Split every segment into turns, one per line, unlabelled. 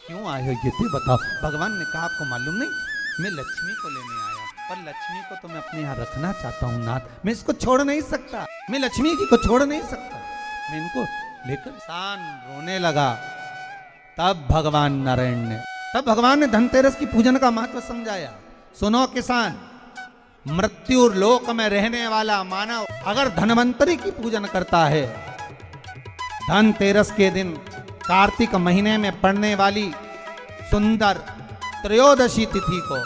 क्यों आए हो ये तो बताओ। भगवान ने कहा आपको मालूम नहीं, मैं लक्ष्मी को लेने आया, पर लक्ष्मी को तो मैं अपने यहाँ रखना चाहता हूँ नाथ, मैं इसको छोड़ नहीं सकता, मैं लक्ष्मी जी को छोड़ नहीं सकता, मैं इनको लेकर। किसान रोने लगा। तब भगवान ने धनतेरस की पूजन का महत्व समझाया। सुनो किसान, मृत्यु लोक में रहने वाला मानव अगर धनवंतरी की पूजन करता है, धनतेरस के दिन कार्तिक महीने में पड़ने वाली सुंदर त्रयोदशी तिथि को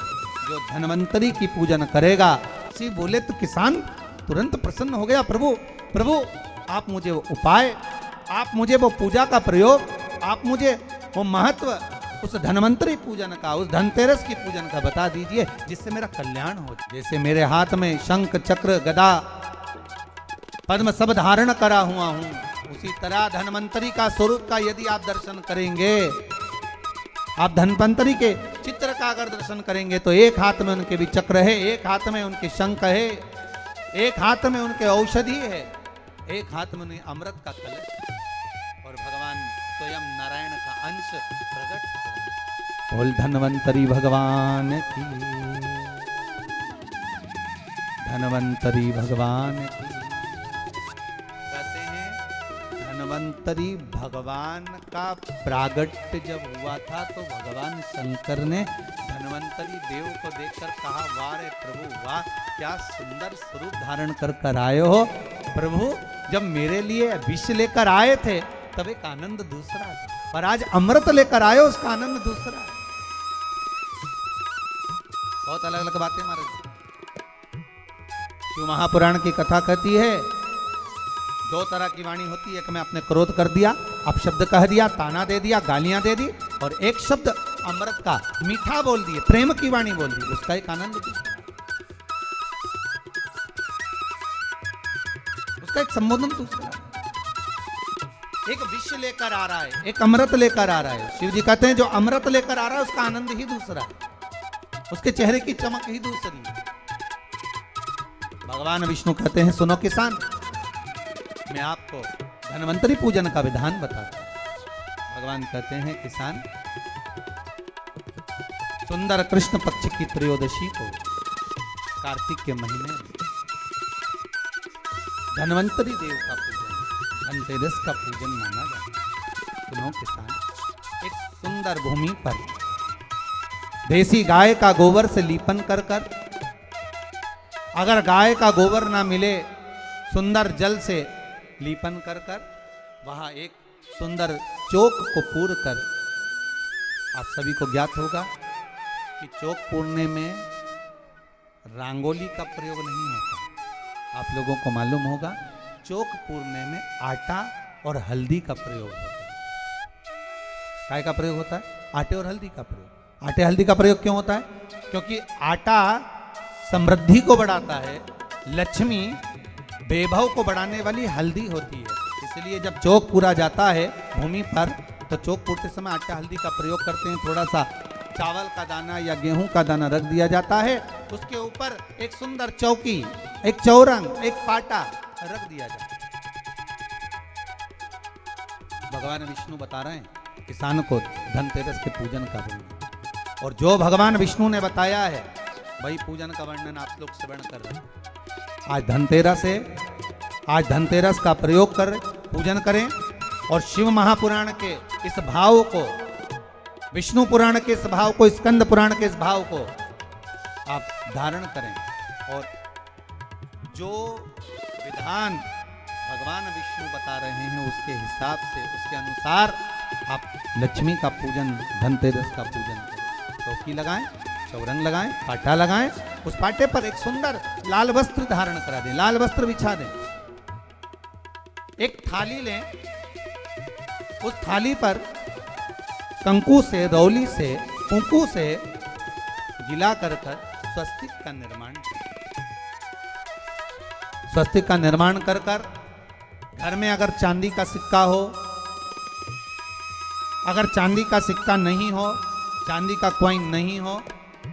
जो धनवंतरी की पूजन करेगा, इसी बोले तो किसान तुरंत प्रसन्न हो गया। प्रभु आप मुझे वो उपाय, आप मुझे वो पूजा का प्रयोग, आप मुझे वो महत्व उस धनवंतरी पूजन का, उस धनतेरस की पूजन का बता दीजिए, जिससे मेरा कल्याण हो। जैसे मेरे हाथ में शंख चक्र गदा पद्म सब धारण करा हुआ हूं, उसी तरह धनवंतरी का स्वरूप का यदि आप दर्शन करेंगे, आप धनवंतरी के चित्र का अगर दर्शन करेंगे, तो एक हाथ में उनके भी चक्र है, एक हाथ में उनके शंख है, एक हाथ में उनके औषधि है, एक हाथ में उन्हें अमृत का कलश, और भगवान स्वयं नारायण का अंश प्रकट। बोल धनवंतरी भगवान की, धनवंतरी भगवान की। कहते हैं धनवंतरी भगवान का प्रागट्य जब हुआ था, तो भगवान शंकर ने धनवंतरी देव को देखकर कहा, वाह रे प्रभु वाह, क्या सुंदर स्वरूप धारण कर आए हो प्रभु। जब मेरे लिए विष लेकर आए थे तब एक आनंद दूसरा था, पर आज अमृत लेकर आए, उसका आनंद दूसरा है। बहुत अलग अलग बातें महाराज। शिव महापुराण की कथा कहती है, दो तरह की वाणी होती है, एक में आपने क्रोध कर दिया, अपशब्द कह दिया, ताना दे दिया, गालियां दे दी, और एक शब्द अमृत का मीठा बोल दिए, प्रेम की वाणी बोल दी, उसका एक आनंद दूसरा, उसका एक संबोधन दूसरा। एक विष लेकर आ रहा है, एक अमृत लेकर आ रहा है। शिव जी कहते हैं जो अमृत लेकर आ रहा है उसका आनंद ही दूसरा है, उसके चेहरे की चमक ही दूसरी है। भगवान विष्णु कहते हैं, सुनो किसान, मैं आपको धनवंतरी पूजन का विधान बताता हूं। भगवान कहते हैं, किसान, सुंदर कृष्ण पक्ष की त्रयोदशी को कार्तिक के महीने में धनवंतरी देव का पूजन, धनतेरस का पूजन माना जाता है। सुनो किसान, एक सुंदर भूमि पर देसी गाय का गोबर से लीपन कर कर, अगर गाय का गोबर ना मिले, सुंदर जल से लीपन कर कर, वहां एक सुंदर चौक को पूर कर, आप सभी को ज्ञात होगा कि चौक पूरने में रंगोली का प्रयोग नहीं होता। आप लोगों को मालूम होगा, चौक पूरने में आटा और हल्दी का प्रयोग होता है। काय का प्रयोग होता है? आटे और हल्दी का प्रयोग। आटे हल्दी का प्रयोग क्यों होता है? क्योंकि आटा समृद्धि को बढ़ाता है, लक्ष्मी वैभव को बढ़ाने वाली हल्दी होती है। इसलिए जब चौक पूरा जाता है भूमि पर, तो चौक पूरते समय आटा हल्दी का प्रयोग करते हैं। थोड़ा सा चावल का दाना या गेहूं का दाना रख दिया जाता है, उसके ऊपर एक सुंदर चौकी, एक चौरंग, एक पाटा रख दिया जाता है। भगवान विष्णु बता रहे हैं किसान को धनतेरस के पूजन का वर्णन, और जो भगवान विष्णु ने बताया है वही पूजन का वर्णन आप लोग श्रवण कर रहे हैं। आज धनतेरस है, आज धनतेरस का प्रयोग कर पूजन करें, और शिव महापुराण के इस भाव को, विष्णु पुराण के इस भाव को, स्कंद पुराण के इस भाव को आप धारण करें, और जो विधान भगवान विष्णु बता रहे हैं उसके हिसाब से, उसके अनुसार आप लक्ष्मी का पूजन, धनतेरस का पूजन करें। चौकी लगाएं, चौरंग लगाएं, पाटा लगाएं, उस पाटे पर एक सुंदर लाल वस्त्र धारण करा दें, लाल वस्त्र बिछा दें। एक थाली लें, उस थाली पर कंकु से, रौली से, कुंकू से गिला कर स्वस्तिक का निर्माण करें। स्वस्तिक का निर्माण कर घर में अगर चांदी का सिक्का हो, अगर चांदी का सिक्का नहीं हो, चांदी का कॉइन नहीं हो,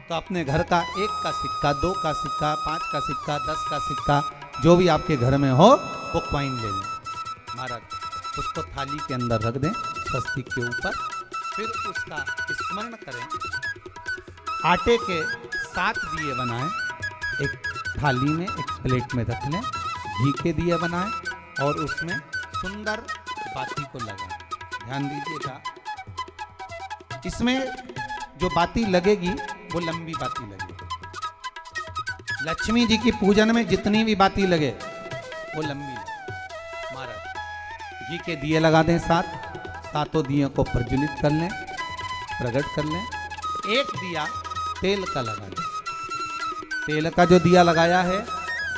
तो अपने घर का 1 का सिक्का, 2 का सिक्का, 5 का सिक्का, 10 का सिक्का, जो भी आपके घर में हो वो कॉइन ले लें। महाराज उसको थाली के अंदर रख दें, स्वस्तिक के ऊपर, फिर उसका स्मरण करें। आटे के 7 दिए बनाएं, एक थाली में एक प्लेट में रख लें, घी के दिए बनाएं और उसमें सुंदर बाती को लगाएं। ध्यान दीजिएगा, इसमें जो बाती लगेगी वो लंबी बाती लगेगी। लक्ष्मी जी की पूजन में जितनी भी बाती लगे वो लंबी लगे। महाराज घी के दिए लगा दें 7, सातों दियों को प्रज्वलित कर लें, प्रकट कर लें। एक दिया तेल का लगा लें। तेल का जो दिया लगाया है,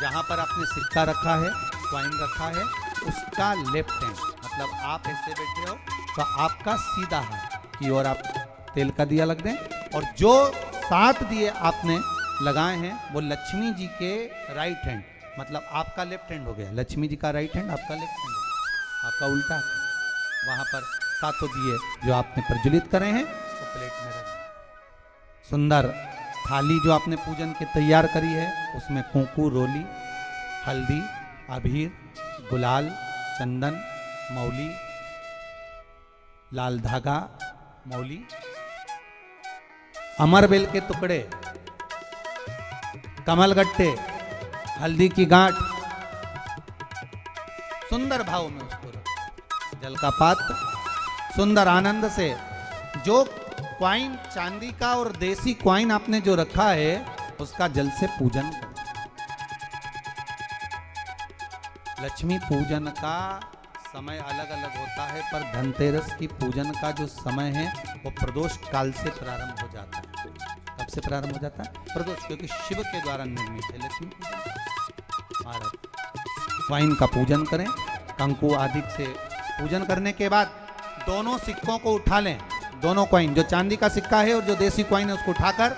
जहाँ पर आपने सिक्का रखा है, कॉइन रखा है, उसका लेफ्ट हैंड, मतलब आप ऐसे बैठे हो तो आपका सीधा हाथ की ओर आप तेल का दिया लग दें। और जो 7 दिए आपने लगाए हैं वो लक्ष्मी जी के राइट हैंड, मतलब आपका लेफ्ट हैंड हो गया, लक्ष्मी जी का राइट हैंड, आपका लेफ्ट हैंड हो गया, आपका उल्टा। वहाँ पर 7 दिए जो आपने प्रज्वलित करे हैं वो प्लेट में रख दें। सुंदर थाली जो आपने पूजन के तैयार करी है उसमें कुंकू, रोली, हल्दी, अबीर, गुलाल, चंदन, मौली, लाल धागा, मौली, अमरबेल के टुकड़े, कमलगट्टे, हल्दी की गांठ, सुंदर भाव में उसको रखो। जल का पात्र सुंदर आनंद से, जो क्वाइन चांदी का और देसी क्वाइन आपने जो रखा है उसका जल से पूजन करो। लक्ष्मी पूजन का समय अलग अलग होता है, पर धनतेरस की पूजन का जो समय है वो प्रदोष काल से प्रारंभ हो जाता है। कब से प्रारंभ हो जाता है? प्रदोष, क्योंकि शिव के द्वारा निर्मित है लक्ष्मी पूजन। महाराज वाइन का पूजन करें, कंकु आदि से पूजन करने के बाद दोनों सिक्कों को उठा लें। दोनों कॉइन, जो चांदी का सिक्का है और जो देसी कॉइन है, उसको उठाकर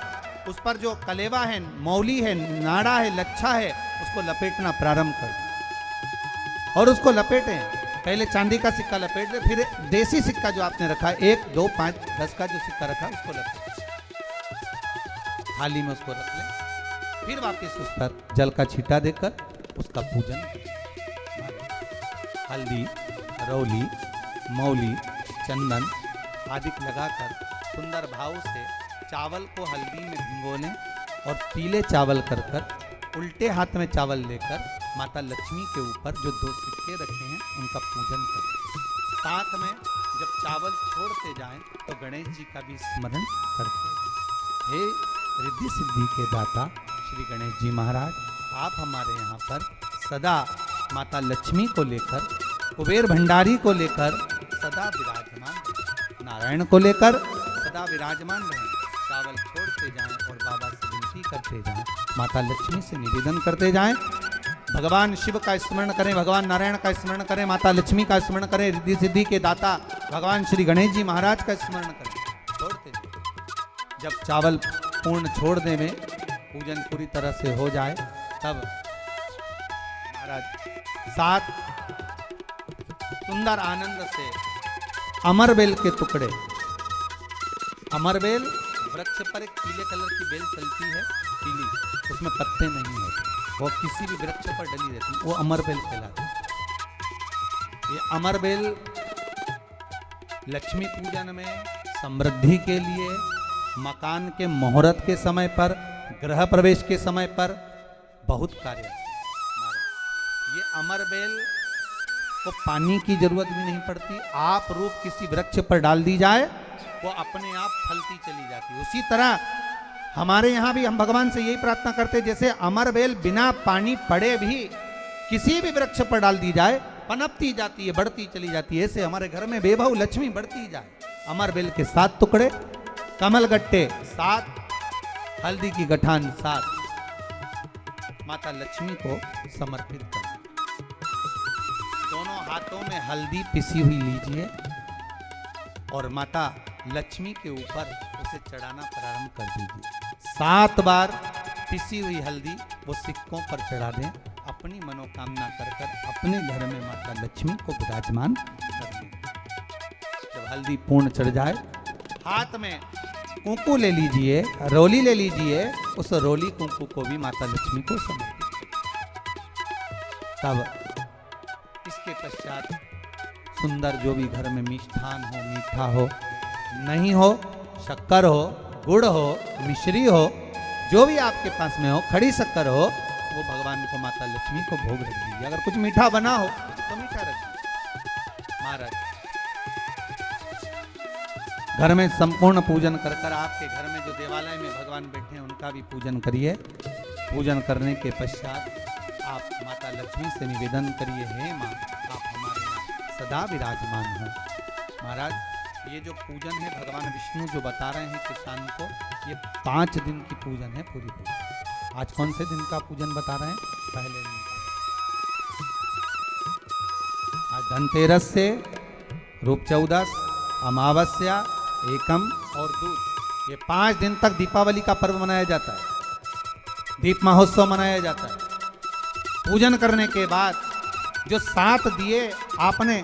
उस पर जो कलेवा है, मौली है, नाड़ा है, लच्छा है, उसको लपेटना प्रारंभ कर दें और उसको लपेटें। पहले चांदी का सिक्का लपेट दे, फिर देसी सिक्का जो आपने रखा है 1, 2, 5, 10 का जो सिक्का रखा है उसको लपेट थाली में उसको रख लें। फिर वापस उस पर जल का छींटा देकर उसका पूजन करें। हल्दी, रौली, मौली, चंदन आदि लगाकर सुंदर भाव से चावल को हल्दी में भिगो लें और पीले चावल कर कर उल्टे हाथ में चावल लेकर माता लक्ष्मी के ऊपर जो 2 सिक्के रखे हैं उनका पूजन करें। साथ में जब चावल छोड़ते जाएं तो गणेश जी का भी स्मरण करते हैं। हे रिद्धि सिद्धि के दाता श्री गणेश जी महाराज, आप हमारे यहाँ पर सदा माता लक्ष्मी को लेकर, कुबेर भंडारी को लेकर सदा विराजमान रहें, नारायण को लेकर सदा विराजमान रहें। चावल छोड़ते जाएं और बाबा से विनती करते जाएं, माता लक्ष्मी से निवेदन करते जाएं। भगवान शिव का स्मरण करें, भगवान नारायण का स्मरण करें, माता लक्ष्मी का स्मरण करें, रिद्धि सिद्धि के दाता भगवान श्री गणेश जी महाराज का स्मरण करें। छोड़ते जाएं। जब चावल पूर्ण छोड़ दे में पूजन पूरी तरह से हो जाए, तब महाराज 7 सुंदर आनंद से अमरबेल के टुकड़े, अमरबेल वृक्ष पर एक पीले कलर की बेल चलती है, पीली, उसमें पत्ते नहीं होते, वो किसी भी वृक्ष पर डली रहती है, वो अमरबेल कहलाती है। ये अमरबेल लक्ष्मी पूजन में, समृद्धि के लिए, मकान के मुहूर्त के समय पर, गृह प्रवेश के समय पर बहुत कार्य है। ये अमरबेल को पानी की जरूरत भी नहीं पड़ती, आप रूप किसी वृक्ष पर डाल दी जाए वो अपने आप फलती चली जाती है। उसी तरह हमारे यहाँ भी हम भगवान से यही प्रार्थना करते हैं, जैसे अमरबेल बिना पानी पड़े भी किसी भी वृक्ष पर डाल दी जाए पनपती जाती है, बढ़ती चली जाती है, ऐसे हमारे घर में बेभव लक्ष्मी बढ़ती जाए। अमरबेल के 7 टुकड़े, कमलगट्टे 7, हल्दी की गठान 7 माता लक्ष्मी को समर्पित करें। दोनों हाथों में हल्दी पिसी हुई लीजिए और माता लक्ष्मी के ऊपर उसे चढ़ाना प्रारंभ कर दीजिए। 7 बार पिसी हुई हल्दी वो सिक्कों पर चढ़ा दें, अपनी मनोकामना कर अपने घर में माता लक्ष्मी को विराजमान कर दें। जब हल्दी पूर्ण चढ़ जाए, हाथ में कुंकू ले लीजिए, रोली ले लीजिए, उस रोली कुंकू को भी माता लक्ष्मी को समर्पित करें। तब इसके पश्चात सुंदर जो भी घर में मिष्ठान हो, मीठा हो, नहीं हो, शक्कर हो, गुड़ हो, मिश्री हो, जो भी आपके पास में हो, खड़ी शक्कर हो, वो भगवान को, माता लक्ष्मी को भोग रख दीजिए। अगर कुछ मीठा बना हो तो मीठा रख दीजिए। महाराज घर में संपूर्ण पूजन कर कर, आपके घर में जो देवालय में भगवान बैठे हैं उनका भी पूजन करिए। पूजन करने के पश्चात आप माता लक्ष्मी से निवेदन करिए, हे माँ आप हमारे यहाँ सदा विराजमान हो। महाराज ये जो पूजन है भगवान विष्णु जो बता रहे हैं किसान को, ये 5 दिन की पूजन है पूरी पूरी। आज कौन से दिन का पूजन बता रहे हैं? पहले दिन का। आज धनतेरस से रूप चौदस, अमावस्या, एकम और दूज, ये 5 दिन तक दीपावली का पर्व मनाया जाता है, दीप महोत्सव मनाया जाता है। पूजन करने के बाद जो 7 दिए आपने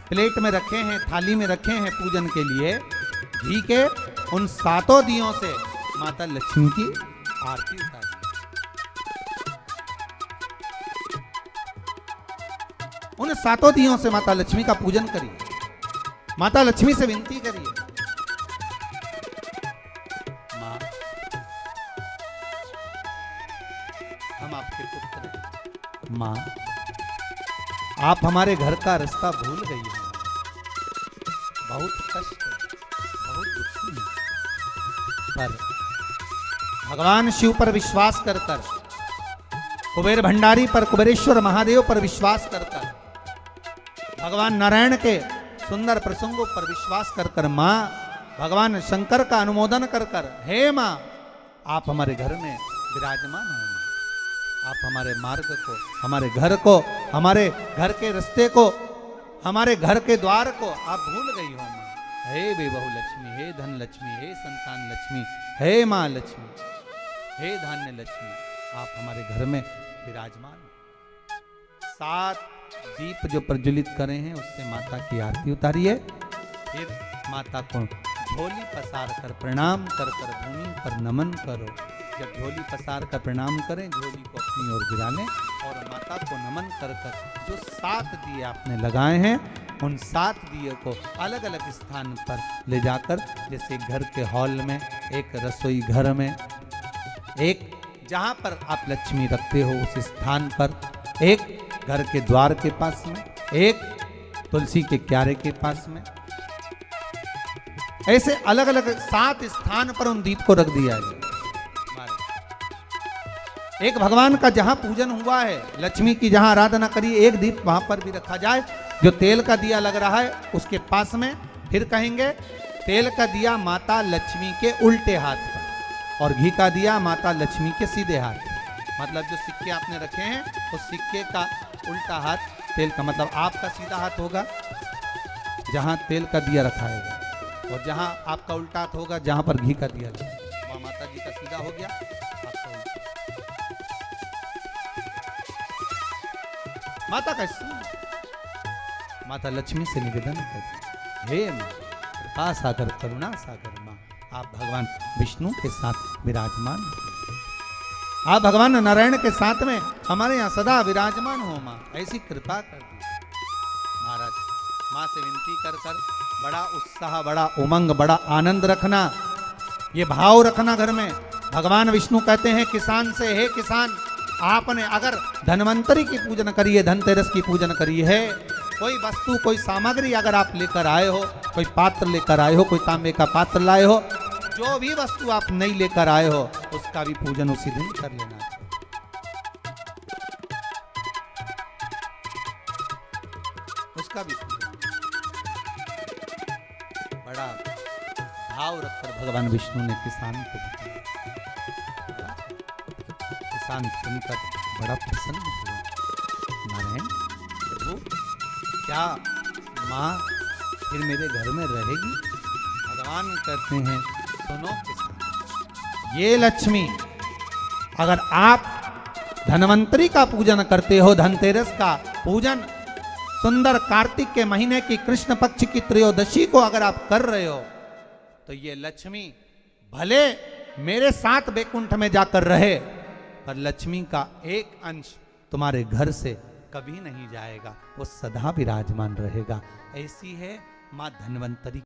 प्लेट में रखे हैं, थाली में रखे हैं पूजन के लिए, घी के, उन 7 दियों से माता लक्ष्मी की आरती उतारिए। उन 7 दियों से माता लक्ष्मी का पूजन करिए। माता लक्ष्मी से विनती करिए, माँ हम आपके पुत्र हैं, माँ आप हमारे घर का रास्ता भूल गई हैं, बहुत कष्ट है, बहुत दुखी है, पर भगवान शिव पर विश्वास कर कर, कुबेर भंडारी पर, कुबेरेश्वर महादेव पर विश्वास कर कर, भगवान नारायण के सुंदर प्रसंगों पर विश्वास कर कर, माँ भगवान शंकर का अनुमोदन कर कर, हे माँ आप हमारे घर में विराजमान हो, आप हमारे मार्ग को, हमारे घर को, हमारे घर के रास्ते को, हमारे घर के द्वार को आप भूल गई हो माँ। हे बेबहू लक्ष्मी, हे धन लक्ष्मी, हे संतान लक्ष्मी, हे माँ लक्ष्मी, हे धान्य लक्ष्मी, आप हमारे घर में विराजमान हो। 7 दीप जो प्रज्वलित करे हैं उससे माता की आरती उतारिए। फिर माता को झोली पसार कर प्रणाम कर कर भूमि पर नमन करो। जब झोली पसार कर प्रणाम करें, झोली को अपनी ओर गिरा लें और माता को नमन कर कर जो 7 दिए आपने लगाए हैं उन 7 दिए को अलग अलग स्थान पर ले जाकर, जैसे घर के हॉल में, एक रसोई घर में, एक जहाँ पर आप लक्ष्मी रखते हो उस स्थान पर, एक घर के द्वार के पास में, एक तुलसी के क्यारे के पास में, ऐसे अलग अलग 7 स्थान पर उन दीप को रख दिया है। एक भगवान का जहां पूजन हुआ है, लक्ष्मी की जहां आराधना करी, एक दीप वहां पर भी रखा जाए। जो तेल का दिया लग रहा है उसके पास में, फिर कहेंगे तेल का दिया माता लक्ष्मी के उल्टे हाथ पर और घी का दिया माता लक्ष्मी के सीधे हाथ पर। मतलब जो सिक्के आपने रखे हैं उस सिक्के का उल्टा हाथ तेल का, मतलब आपका सीधा हाथ होगा जहां तेल का दिया रखा है, और जहां आपका उल्टा हाथ होगा जहां पर घी का दिया लगा, वहां माता जी का सीधा हो गया, आपका उल्टा। माता का माता लक्ष्मी से निवेदन कर, हे माँ कृपा सागर, करुणा सागर माँ, आप भगवान विष्णु के साथ विराजमान हो, आप भगवान नारायण के साथ में हमारे यहाँ सदा विराजमान हो माँ, ऐसी कृपा कर दी। महाराज माँ से विनती कर कर बड़ा उत्साह, बड़ा उमंग, बड़ा आनंद रखना, ये भाव रखना घर में। भगवान विष्णु कहते हैं किसान से, हे किसान आपने अगर धन्वंतरी की पूजन करी है, धनतेरस की पूजन करी है, कोई वस्तु, कोई सामग्री अगर आप लेकर आए हो, कोई पात्र लेकर आए हो, कोई तांबे का पात्र लाए हो, जो भी वस्तु आप नहीं लेकर आए हो उसका भी पूजन उसी दिन कर लेना चाहिए। उसका भी पूजन बड़ा भाव रखकर भगवान विष्णु ने किसान को बताया। किसान सुनकर बड़ा प्रसन्न हुआ, नारायण प्रभु क्या माँ फिर मेरे घर में रहेगी? भगवान कहते हैं सुनो किसान, ये लक्ष्मी अगर आप धनवंतरी का पूजन करते हो, धनतेरस का पूजन सुंदर कार्तिक के महीने की कृष्ण पक्ष की त्रयोदशी को अगर आप कर रहे हो, तो ये लक्ष्मी भले मेरे साथ बैकुंठ में जाकर रहे, पर लक्ष्मी का एक अंश तुम्हारे घर से कभी नहीं जाएगा, वो सदा विराजमान रहेगा। ऐसी है माँ धन्वंतरी।